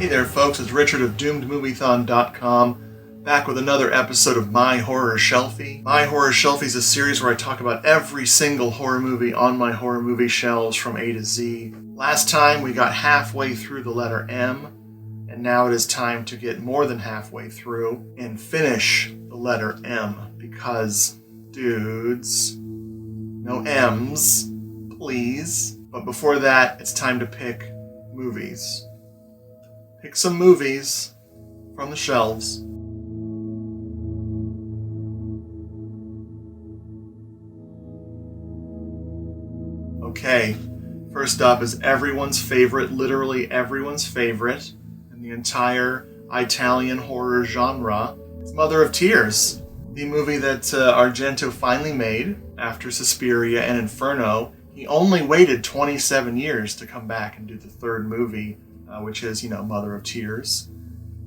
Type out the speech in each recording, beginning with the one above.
Hey there folks, it's Richard of DoomedMovieThon.com, back with another episode of My Horror Shelfie. My Horror Shelfie is a series where I talk about every single horror movie on my horror movie shelves from A to Z. Last time we got halfway through the letter M, and now it is time to get more than halfway through and finish the letter M, because, dudes, no M's, please. But before that, it's time to pick movies. Pick some movies from the shelves. Okay, first up is everyone's favorite, literally everyone's favorite in the entire Italian horror genre. It's Mother of Tears, the movie that Argento finally made after Suspiria and Inferno. He only waited 27 years to come back and do the third movie, which is, Mother of Tears.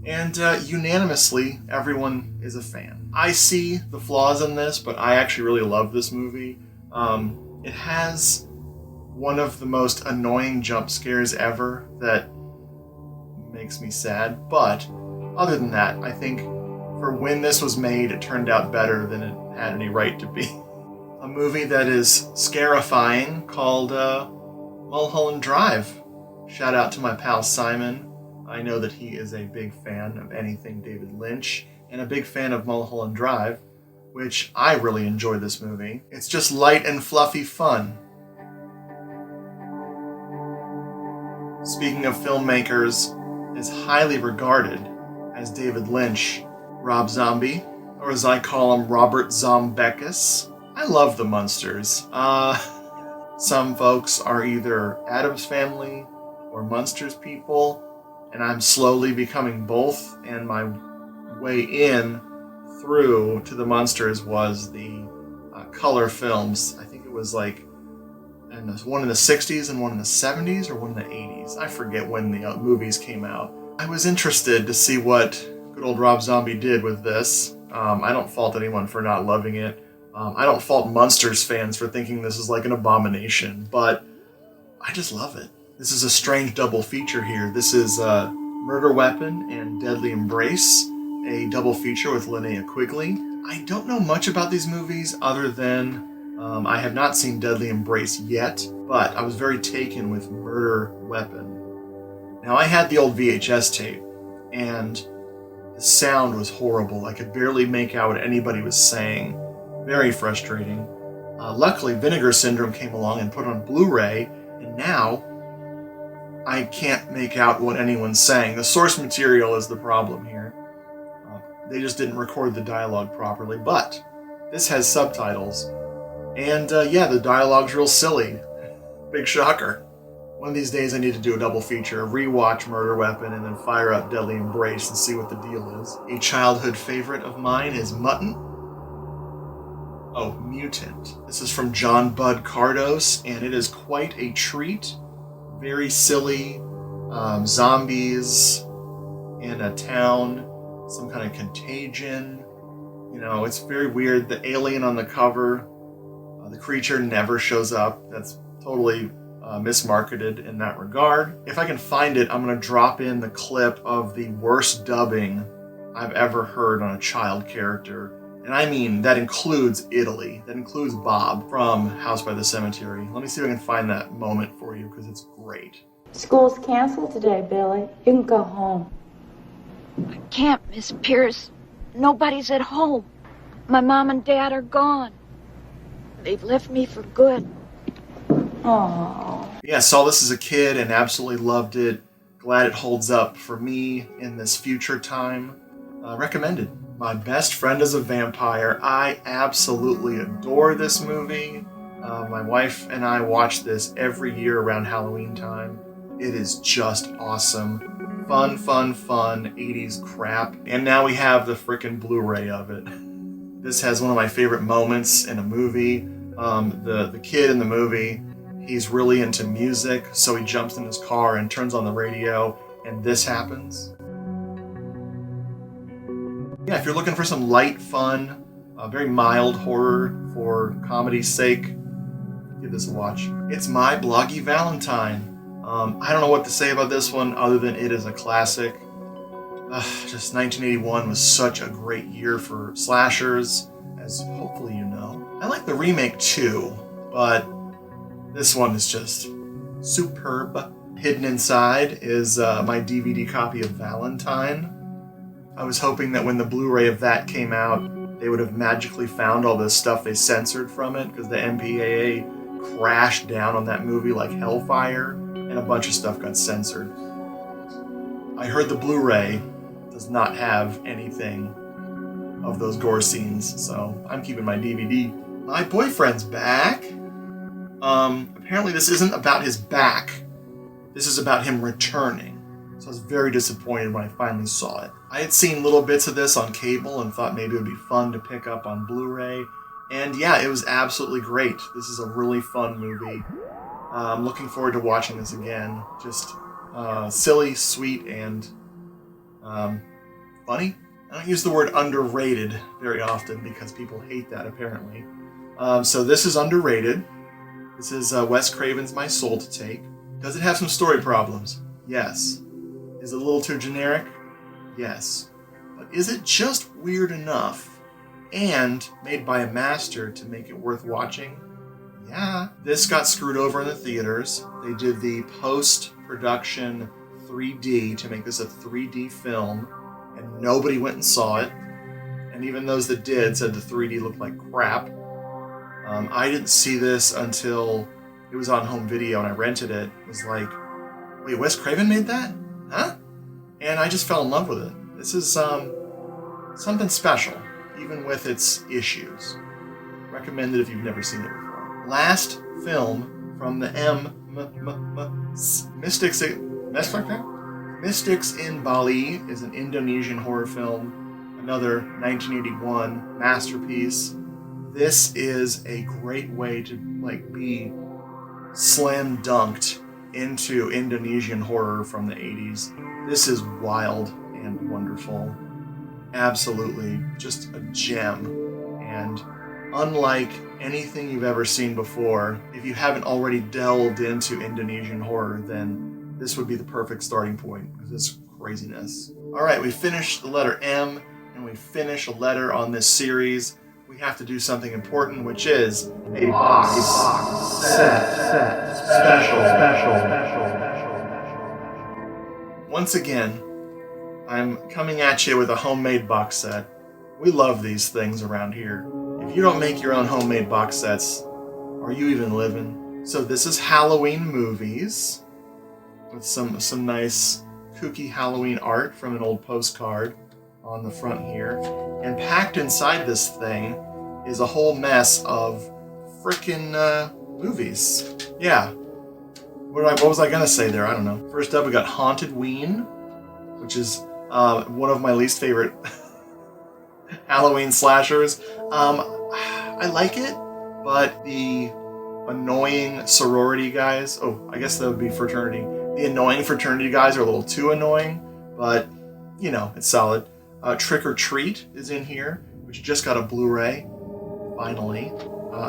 And unanimously, everyone is a fan. I see the flaws in this, but I actually really love this movie. It has one of the most annoying jump scares ever that makes me sad. But other than that, I think for when this was made, it turned out better than it had any right to be. A movie that is scarifying called Mulholland Drive. Shout out to my pal Simon. I know that he is a big fan of anything David Lynch and a big fan of Mulholland Drive, which I really enjoy this movie. It's just light and fluffy fun. Speaking of filmmakers, is highly regarded as David Lynch, Rob Zombie, or as I call him, Robert Zombekis. I love the Munsters. Some folks are either Addams Family or Munsters people, and I'm slowly becoming both, and my way in through to the Munsters was the color films. I think it was like one in the 60s and one in the 70s or one in the 80s. I forget when the movies came out. I was interested to see what good old Rob Zombie did with this. I don't fault anyone for not loving it. I don't fault Munsters fans for thinking this is like an abomination, but I just love it. This is a strange double feature here. This is Murder Weapon and Deadly Embrace, a double feature with Linnea Quigley. I don't know much about these movies other than I have not seen Deadly Embrace yet, but I was very taken with Murder Weapon. Now, I had the old VHS tape, and the sound was horrible. I could barely make out what anybody was saying. Very frustrating. Luckily, Vinegar Syndrome came along and put on Blu-ray, and now I can't make out what anyone's saying. The source material is the problem here. They just didn't record the dialogue properly, but this has subtitles. And the dialogue's real silly. Big shocker. One of these days I need to do a double feature, rewatch Murder Weapon, and then fire up Deadly Embrace and see what the deal is. A childhood favorite of mine is Mutton. Oh, Mutant. This is from John Bud Cardos, and it is quite a treat. Very silly. Zombies in a town. Some kind of contagion. It's very weird. The alien on the cover, the creature never shows up. That's totally mismarketed in that regard. If I can find it, I'm going to drop in the clip of the worst dubbing I've ever heard on a child character. And I mean, that includes Italy. That includes Bob from House by the Cemetery. Let me see if I can find that moment for you, because it's great. School's canceled today, Billy. You can go home. I can't, Miss Pierce. Nobody's at home. My mom and dad are gone. They've left me for good. Aww. Yeah, I saw this as a kid and absolutely loved it. Glad it holds up for me in this future time. Recommended. My Best Friend is a Vampire. I absolutely adore this movie. My wife and I watch this every year around Halloween time. It is just awesome. Fun, 80s crap. And now we have the frickin' Blu-ray of it. This has one of my favorite moments in a movie. The kid in the movie, he's really into music, so he jumps in his car and turns on the radio, and this happens. Yeah, if you're looking for some light, fun, very mild horror for comedy's sake, give this a watch. It's My Bloggy Valentine. I don't know what to say about this one other than it is a classic. Just 1981 was such a great year for slashers, as hopefully you know. I like the remake too, but this one is just superb. Hidden inside is my DVD copy of Valentine. I was hoping that when the Blu-ray of that came out, they would have magically found all the stuff they censored from it, because the MPAA crashed down on that movie like hellfire, and a bunch of stuff got censored. I heard the Blu-ray does not have anything of those gore scenes, so I'm keeping my DVD. My boyfriend's back. Apparently this isn't about his back. This is about him returning. So I was very disappointed when I finally saw it. I had seen little bits of this on cable and thought maybe it would be fun to pick up on Blu-ray. And yeah, it was absolutely great. This is a really fun movie. I'm looking forward to watching this again. Just silly, sweet, and funny. I don't use the word underrated very often because people hate that apparently. So this is underrated. This is Wes Craven's My Soul to Take. Does it have some story problems? Yes. Is it a little too generic? Yes. But is it just weird enough and made by a master to make it worth watching? Yeah. This got screwed over in the theaters. They did the post-production 3D to make this a 3D film, and nobody went and saw it. And even those that did said the 3D looked like crap. I didn't see this until it was on home video and I rented it. It was like, wait, Wes Craven made that? Huh? And I just fell in love with it. This is something special, even with its issues. Recommended if you've never seen it before. Last film from the Mystics in Bali is an Indonesian horror film, another 1981 masterpiece. This is a great way to be slam dunked into Indonesian horror from the 80s. This is wild and wonderful. Absolutely just a gem. And unlike anything you've ever seen before, if you haven't already delved into Indonesian horror, then this would be the perfect starting point because it's craziness. All right, we finished the letter M and we finish a letter on this series. We have to do something important, which is a box set special. Once again, I'm coming at you with a homemade box set. We love these things around here. If you don't make your own homemade box sets, are you even living? So this is Halloween movies with some nice kooky Halloween art from an old postcard on the front here. And packed inside this thing is a whole mess of frickin' movies. Yeah. What was I gonna say there? I don't know. First up, we got Haunted Ween, which is one of my least favorite Halloween slashers. I like it, but the annoying sorority guys, I guess that would be fraternity. The annoying fraternity guys are a little too annoying, but, you know, it's solid. Trick or Treat is in here, which just got a Blu-ray, finally.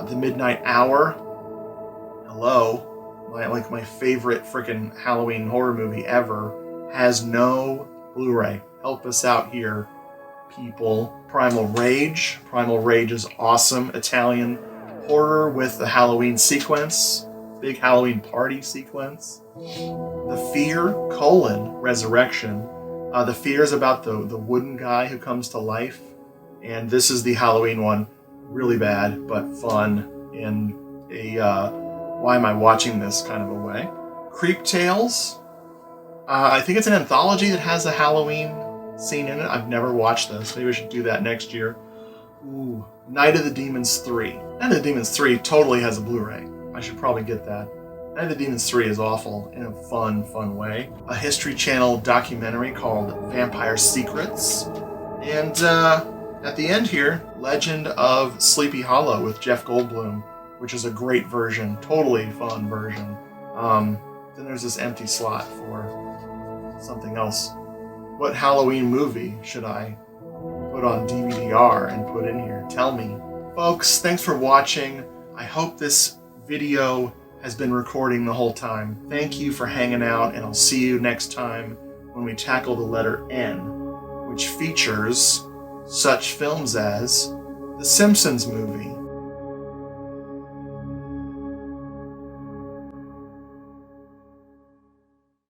The Midnight Hour, hello, my favorite freaking Halloween horror movie ever, has no Blu-ray. Help us out here, people. Primal Rage. Primal Rage is awesome Italian horror with the Halloween sequence, big Halloween party sequence. The Fear, Resurrection. The Fear is about the wooden guy who comes to life, and this is the Halloween one. Really bad, but fun in a why am I watching this kind of a way. Creep Tales. I think it's an anthology that has a Halloween scene in it. I've never watched this. Maybe I should do that next year. Ooh, Night of the Demons 3. Night of the Demons 3 totally has a Blu-ray. I should probably get that. Night of the Demons 3 is awful in a fun way. A History Channel documentary called Vampire Secrets. And at the end here, Legend of Sleepy Hollow with Jeff Goldblum, which is a great version, totally fun version. Then there's this empty slot for something else. What Halloween movie should I put on DVD-R and put in here? Tell me. Folks, thanks for watching. I hope this video has been recording the whole time. Thank you for hanging out, and I'll see you next time when we tackle the letter N, which features such films as The Simpsons movie,